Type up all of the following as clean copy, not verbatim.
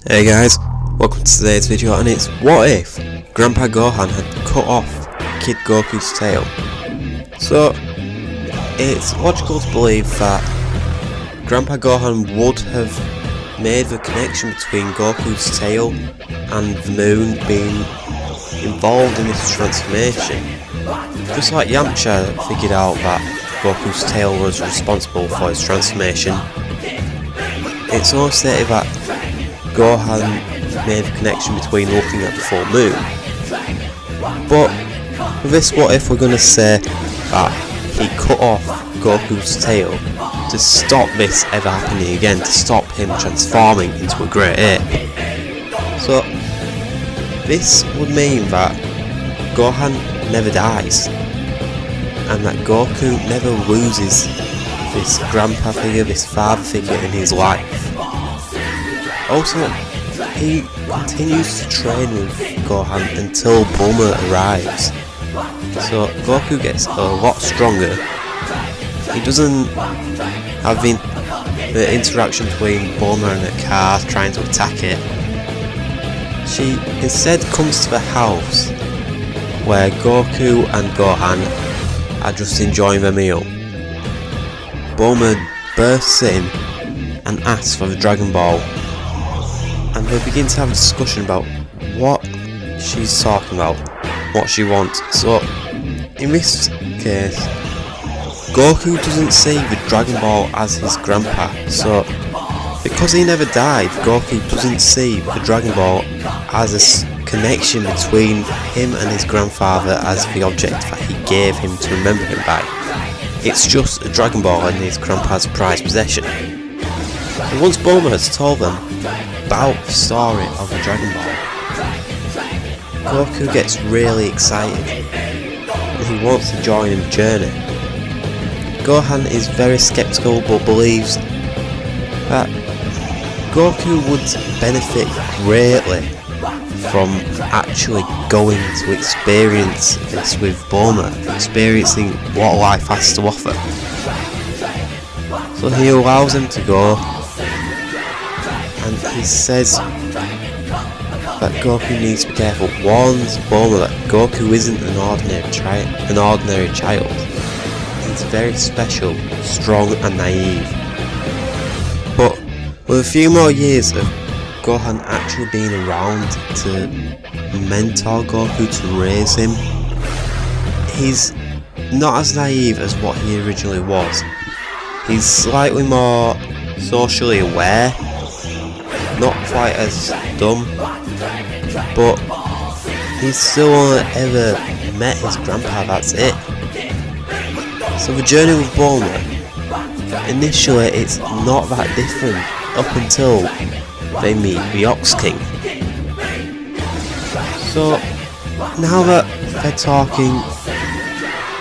Hey guys, welcome to today's video, and it's what if Grandpa Gohan had cut off Kid Goku's tail. So it's logical to believe that Grandpa Gohan would have made the connection between Goku's tail and the moon being involved in this transformation. Just like Yamcha figured out that Goku's tail was responsible for his transformation, it's also stated that Gohan made the connection between looking at the full moon. But for this what if, we're going to say that he cut off Goku's tail to stop this ever happening again, to stop him transforming into a great ape. So this would mean that Gohan never dies, and that Goku never loses this grandpa figure, this father figure in his life. Also, he continues to train with Gohan until Bulma arrives. So Goku gets a lot stronger. He doesn't have the interaction between Bulma and her car trying to attack it. She instead comes to the house where Goku and Gohan are just enjoying their meal. Bulma bursts in and asks for the Dragon Ball, and they begin to have a discussion about what she's talking about, what she wants. So in this case, Goku doesn't see the Dragon Ball as his grandpa, so because he never died, Goku doesn't see the Dragon Ball as a connection between him and his grandfather as the object that he gave him to remember him by. It's just a Dragon Ball in his grandpa's prized possession. And once Bulma has told them about the story of the Dragon Ball, Goku gets really excited and he wants to join in the journey. Gohan is very skeptical but believes that Goku would benefit greatly from actually going to experience this with Bulma, experiencing what life has to offer. So he allows him to go, and he says that Goku needs to be careful, warns Bulma that Goku isn't an ordinary child. He's very special, strong and naive. But with a few more years of Gohan actually being around to mentor Goku, to raise him, he's not as naive as what he originally was. He's slightly more socially aware, not quite as dumb, but he's still only ever met his grandpa, that's it. So the journey with Bulma, initially it's not that different up until they meet the Ox King. So now that they're talking,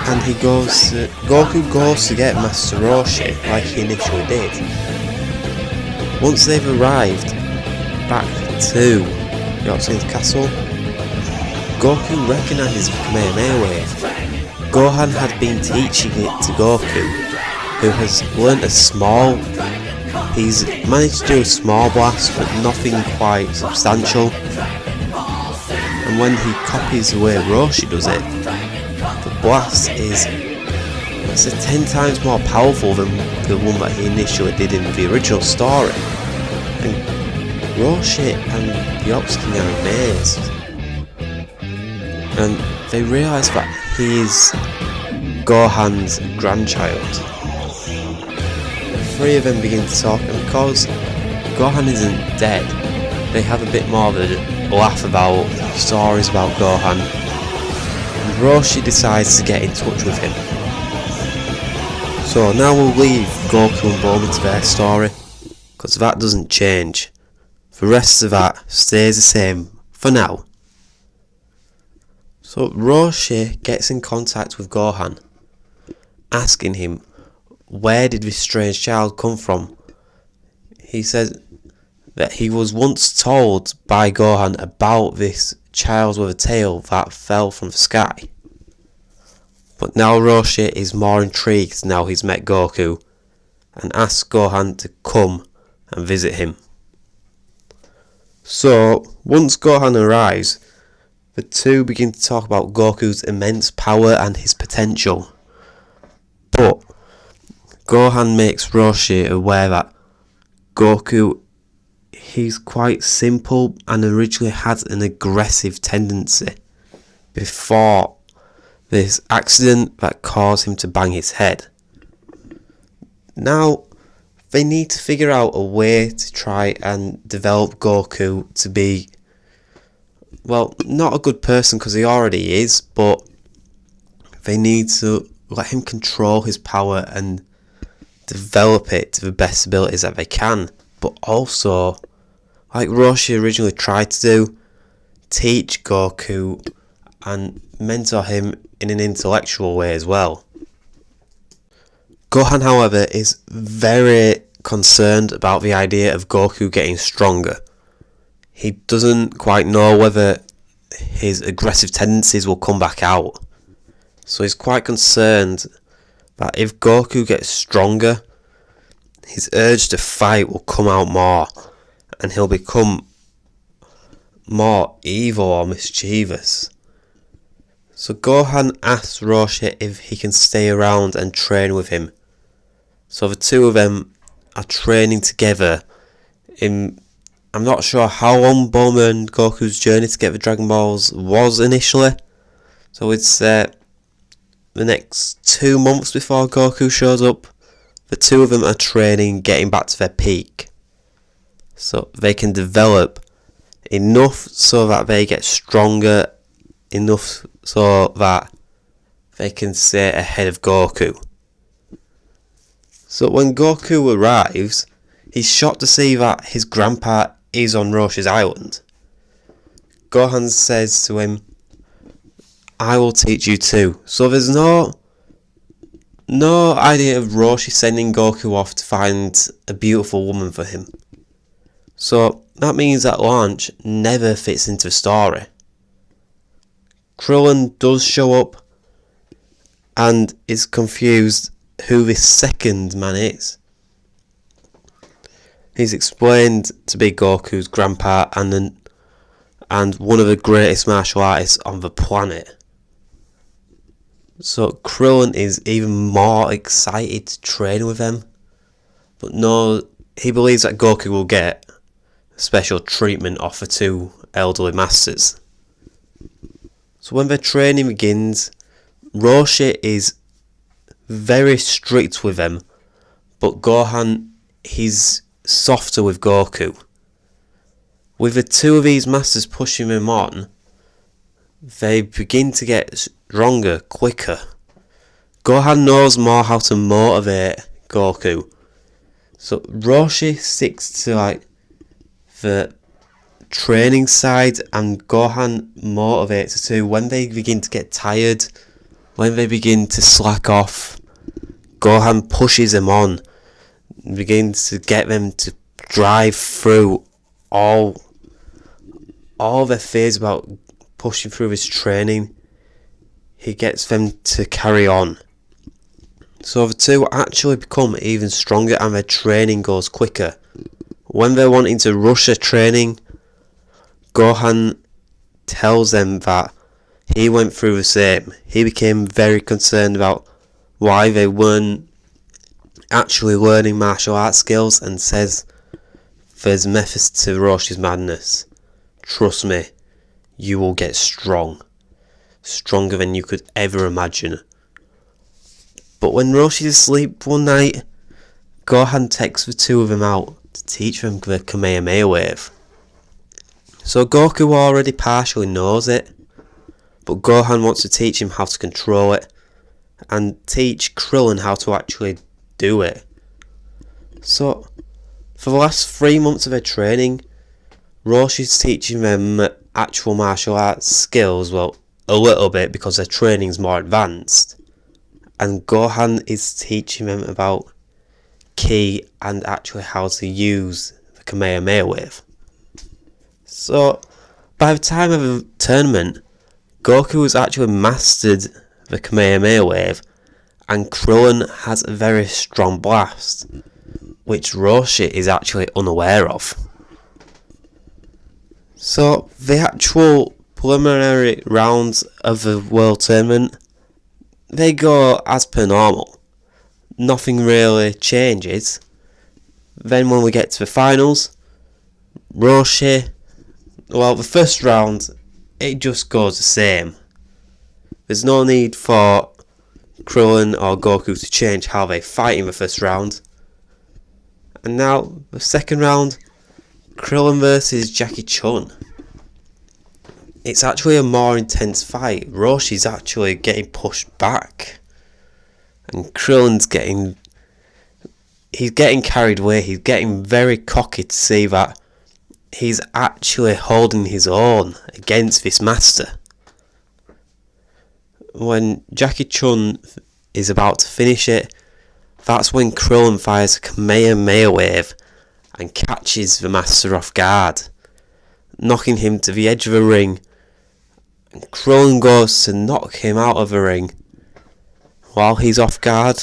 and Goku goes to get Master Roshi like he initially did. Once they've arrived back to the Ox King's castle, Goku recognises the Kamehameha wave. Gohan had been teaching it to Goku, who has learnt a small. He's managed to do a small blast, but nothing quite substantial. And when he copies the way Roshi does it, the blast is 10 times more powerful than the one that he initially did in the original story. And Roshi and the Ox King are amazed. And they realise that he is Gohan's grandchild. Three of them begin to talk, and because Gohan isn't dead, they have a bit more of a laugh about stories about Gohan, and Roshi decides to get in touch with him. So now we'll leave Goku and Bulma to their story, because that doesn't change. The rest of that stays the same for now. So Roshi gets in contact with Gohan, asking him, where did this strange child come from? He says that he was once told by Gohan about this child with a tail that fell from the sky. But now Roshi is more intrigued now he's met Goku, and asks Gohan to come and visit him. So, once Gohan arrives, the two begin to talk about Goku's immense power and his potential. But Gohan makes Roshi aware that Goku, he's quite simple and originally had an aggressive tendency before this accident that caused him to bang his head. Now, they need to figure out a way to try and develop Goku to be, well, not a good person because he already is, but they need to let him control his power and develop it to the best abilities that they can. But also, like Roshi originally tried to do, teach Goku and mentor him in an intellectual way as well. Gohan, however, is very concerned about the idea of Goku getting stronger. He doesn't quite know whether his aggressive tendencies will come back out. So he's quite concerned that if Goku gets stronger, his urge to fight will come out more and he'll become more evil or mischievous. So Gohan asks Roshi if he can stay around and train with him. So the two of them are training together in, I'm not sure how long Bulma and Goku's journey to get the Dragon Balls was initially. So it's the next 2 months before Goku shows up. The two of them are training, getting back to their peak. So they can develop enough so that they get stronger, enough so that they can stay ahead of Goku. So when Goku arrives, he's shocked to see that his grandpa is on Roshi's island. Gohan says to him, "I will teach you too." So there's no idea of Roshi sending Goku off to find a beautiful woman for him. So that means that launch never fits into the story. Krillin does show up and is confused who this second man is. He's explained to be Goku's grandpa and one of the greatest martial artists on the planet. So Krillin is even more excited to train with them, but no, he believes that Goku will get special treatment off the two elderly masters. So when their training begins, Roshi is very strict with them, but Gohan, he's softer with Goku. With the two of these masters pushing him on, they begin to get stronger quicker. Gohan knows more how to motivate Goku. So Roshi sticks to the training side and Gohan motivates the two. When they begin to get tired, when they begin to slack off, Gohan pushes them on, begins to get them to drive through all their fears about pushing through his training. He gets them to carry on. So the two actually become even stronger and their training goes quicker. When they're wanting to rush their training, Gohan tells them that he went through the same. He became very concerned about why they weren't actually learning martial arts skills and says there's methods to Roshi's madness. Trust me, you will get strong. Stronger than you could ever imagine. But when Roshi's asleep one night, Gohan takes the two of them out to teach them the Kamehameha wave. So Goku already partially knows it, but Gohan wants to teach him how to control it and teach Krillin how to actually do it. So for the last 3 months of their training, Roshi's teaching them actual martial arts skills, well, a little bit because their training's more advanced, and Gohan is teaching them about ki and actually how to use the Kamehameha wave. So by the time of the tournament, Goku has actually mastered the Kamehameha wave and Krillin has a very strong blast, which Roshi is actually unaware of. So the actual preliminary rounds of the World Tournament, they go as per normal. Nothing really changes. Then when we get to the finals, Roshi, well, the first round, it just goes the same. There's no need for Krillin or Goku to change how they fight in the first round. And now, the second round, Krillin versus Jackie Chun. It's actually a more intense fight. Roshi's actually getting pushed back. And Krillin's getting carried away. He's getting very cocky to see that he's actually holding his own against this master. When Jackie Chun is about to finish it, that's when Krillin fires a Kamehameha wave and catches the master off guard, knocking him to the edge of the ring. And Krillin goes to knock him out of the ring. While he's off guard,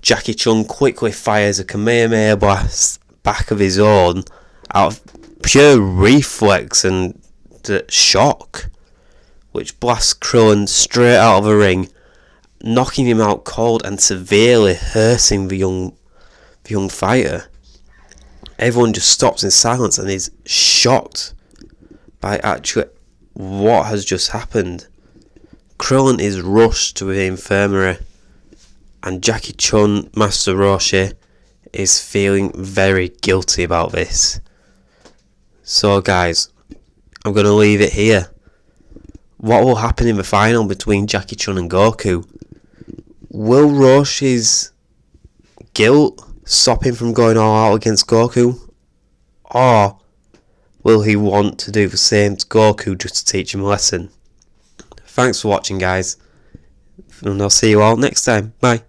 Jackie Chun quickly fires a Kamehameha blast back of his own out of pure reflex and shock, which blasts Krillin straight out of the ring, knocking him out cold and severely hurting the young fighter. Everyone just stops in silence and is shocked by actually what has just happened. Krillin is rushed to the infirmary, and Jackie Chun, Master Roshi, is feeling very guilty about this. So guys, I'm going to leave it here. What will happen in the final between Jackie Chun and Goku? Will Roshi's guilt stop him from going all out against Goku? Or will he want to do the same to Goku just to teach him a lesson? Thanks for watching, guys, and I'll see you all next time. Bye.